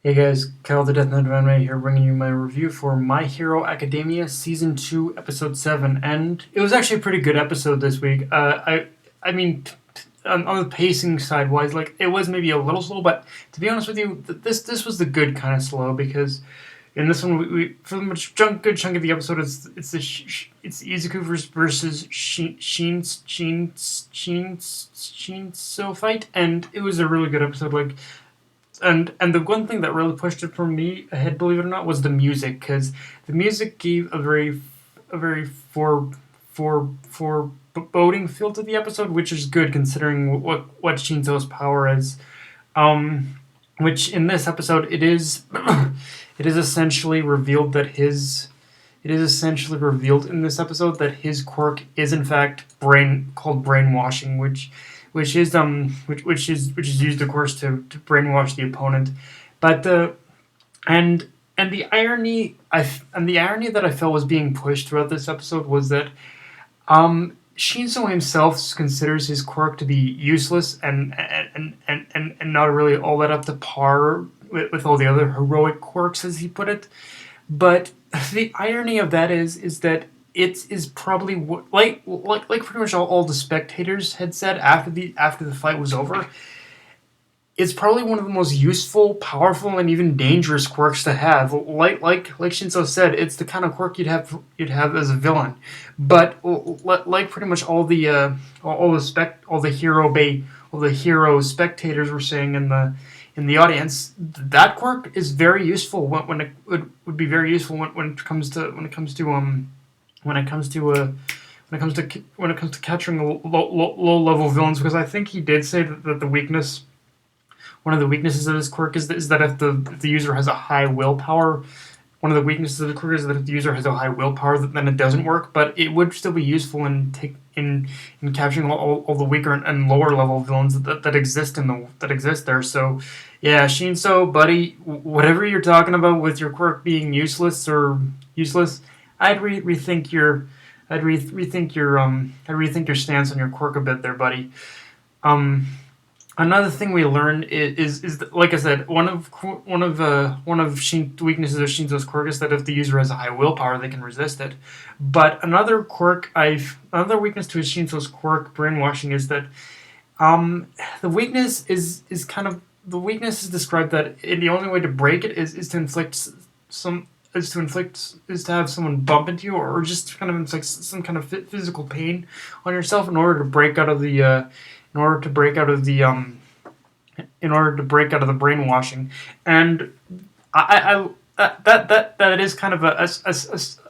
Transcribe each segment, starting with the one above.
Hey guys, Kyle the Death Note Anime here, bringing you my review for My Hero Academia Season 2, Episode 7, and it was actually a pretty good episode this week. I mean, on the pacing side wise, like it was maybe a little slow, but to be honest with you, this was the good kind of slow because in this one we for the good chunk of the episode it's Izuku versus Shinso fight, and it was a really good episode. Like and the one thing that really pushed it for me ahead, believe it or not, was the music, because the music gave a very foreboding feel to the episode, which is good considering what Shinzo's power is. Um, which in this episode it is it is essentially revealed that his it is essentially revealed in this episode that his quirk is in fact brainwashing, which is used, of course, to brainwash the opponent. But and and the irony that I felt was being pushed throughout this episode was that Shinzo himself considers his quirk to be useless and not really all that up to par with all the other heroic quirks, as he put it. But the irony of that is that it is probably like pretty much all the spectators had said after the fight was over. It's probably one of the most useful, powerful, and even dangerous quirks to have. Like Shinzo said, it's the kind of quirk you'd have as a villain. But like pretty much all the hero spectators were saying in the audience, that quirk is very useful when it would be very useful when it comes to when it comes to when it comes to capturing low level villains, because I think he did say that the weakness one of the weaknesses of his quirk is that if the user has a high willpower, one of the weaknesses of the quirk is that if the user has a high willpower, then it doesn't work. But it would still be useful in capturing all the weaker and lower level villains that exist there. So, yeah, Shinso, buddy, whatever you're talking about with your quirk being useless, I'd rethink your I'd rethink your stance on your quirk a bit there, buddy. Um, Another thing we learned is that, like I said, one of weaknesses of Shinzo's quirk is that if the user has a high willpower, they can resist it. But another weakness to Shinzo's quirk, brainwashing, is that the weakness is kind of the weakness is described that the only way to break it is to inflict some is to have someone bump into you, or just kind of inflict some kind of physical pain on yourself in order to break out of the in order to break out of the brainwashing. And that is kind of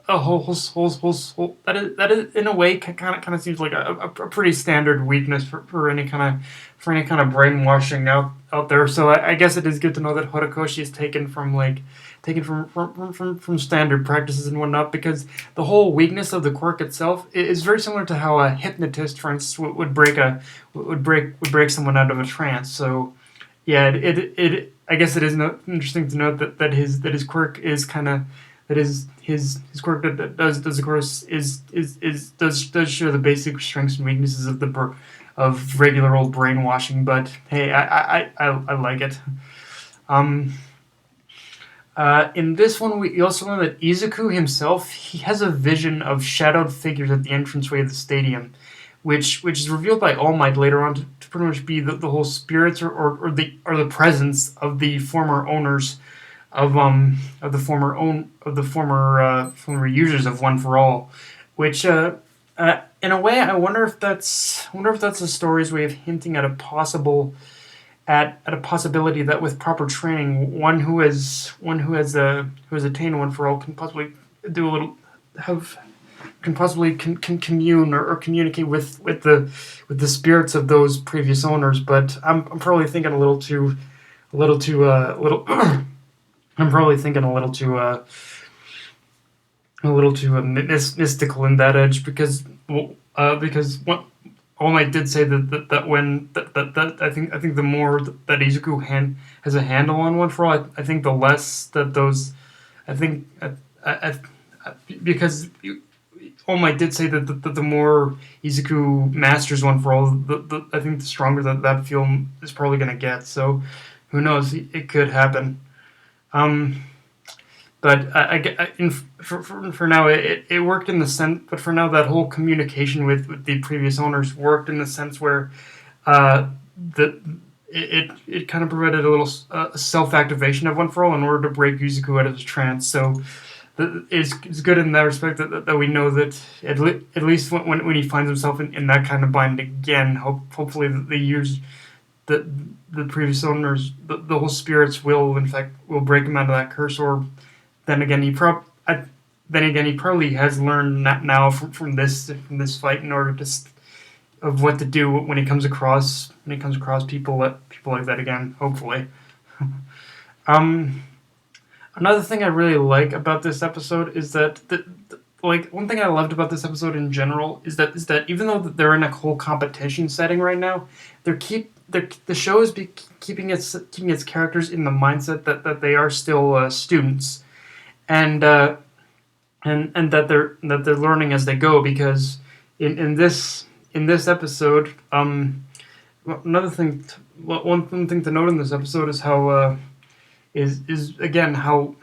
a whole that is in a way kind of seems like a pretty standard weakness for any kind of brainwashing out there. So I guess it is good to know that Horikoshi is taken from standard practices and whatnot, because the whole weakness of the quirk itself is very similar to how a hypnotist, for instance, would break someone out of a trance. So yeah, it I guess it is interesting to note that his quirk is kind of that his quirk that does of course does show the basic strengths and weaknesses of regular old brainwashing. But hey, I like it. Um, in this one, we also learn that Izuku himself, he has a vision of shadowed figures at the entranceway of the stadium, which is revealed by All Might later on to pretty much be the whole spirits, or the presence of the former owners of the former users of One for All, which in a way I wonder if that's a story's way of hinting at a possibility that with proper training, one who has attained One for All can possibly do a little have can possibly commune, or communicate with the spirits of those previous owners. But I'm probably thinking a little too a little I'm probably thinking mystical in that edge, because what All Might did say that when that I think the more that Izuku has a handle on One for All, I think the less that those I think because All Might did say that the more Izuku masters One for All, I think the stronger that film is probably going to get. So who knows? It could happen. Um, but for now, it worked in the sense. But for now, that whole communication with the previous owners worked in the sense where uh, the it kind of provided a little self activation of One for All in order to break Yuzuku out of his trance. So it's good in that respect that we know that at least when he finds himself in that kind of bind again, hopefully the years that the previous owners, the whole spirits will in fact will break him out of that curse. Or then again, he probably has learned that now from this fight in order to of what to do when he comes across people like that again. Hopefully. Um, Another thing I really like about this episode is that like one thing I loved about this episode in general is that even though they're in a whole competition setting right now, the show is keeping its characters in the mindset that they are still students, and and that they're learning as they go, because in this episode, another thing one thing to note in this episode is how is again how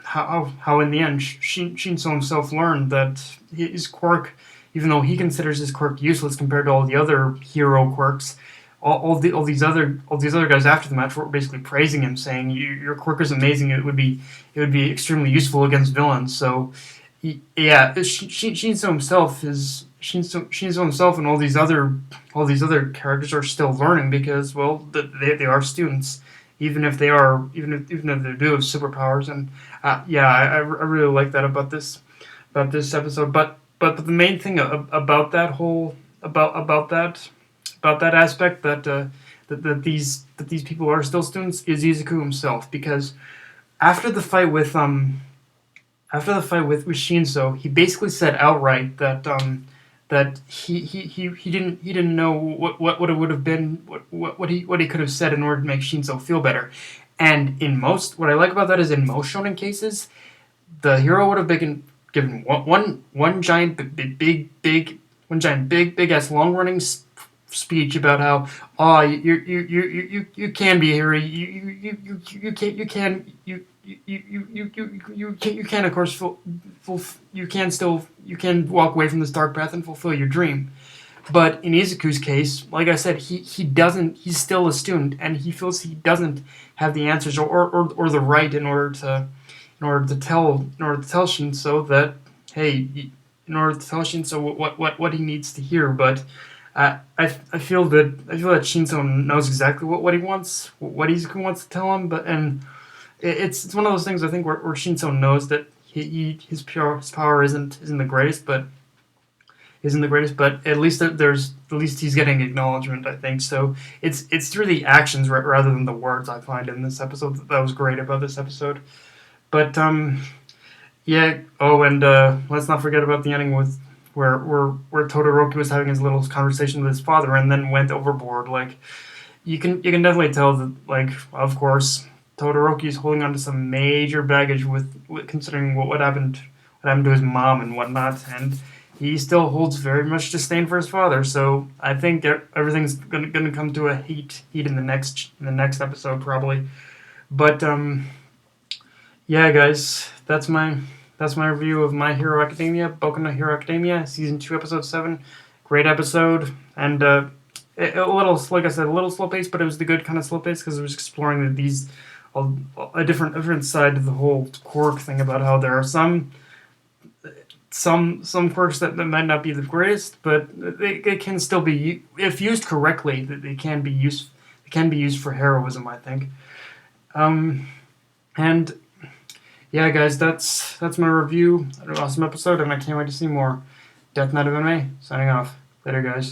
in the end Shinso himself learned that his quirk, even though he considers his quirk useless compared to all the other hero quirks, all these other guys after the match were basically praising him, saying your quirk is amazing. It would be extremely useful against villains. So yeah, Shinzo himself and all these other characters are still learning, because well they are students, even if they do have superpowers. And yeah, I really like that about this episode. But the main thing about that aspect, that these people are still students, is Izuku himself, because after the fight with Shinso, he basically said outright that he didn't know what it would have been, what he could have said in order to make Shinso feel better. And what I like about that is, in most shonen cases, the hero would have been given one giant big ass long running speech about how, oh, you can be a hero, you can of course you can walk away from this dark path and fulfill your dream. But in Izuku's case, like I said, he doesn't. He's still a student, and he feels he doesn't have the answers or the right in order to tell Shinso that, hey, in order to tell Shinso what he needs to hear. But I feel that Shinso knows exactly what he wants, what Izuku wants to tell him. But it's one of those things, I think, where Shinso knows that his power isn't the greatest, but at least he's getting acknowledgement, I think. So it's through the actions rather than the words, I find, in this episode. That was great about this episode. But yeah. Oh, and let's not forget about the ending with where Todoroki was having his little conversation with his father and then went overboard. Like, you can definitely tell that, like, of course, Todoroki is holding on to some major baggage with considering what happened to his mom and whatnot, and he still holds very much disdain for his father. So I think everything's gonna come to a heat in the next episode, probably. But yeah, guys, that's my review of My Hero Academia, Boku no Hero Academia, season 2, episode 7. Great episode, and a little, like I said, a little slow pace, but it was the good kind of slow pace, because it was exploring a different side of the whole quirk thing, about how there are some quirks that might not be the greatest, but they can still be, if used correctly, that they can be used for heroism, I think. Um, and yeah, guys, that's my review. An awesome episode, and I can't wait to see more. Death Knight of MMA, signing off. Later, guys.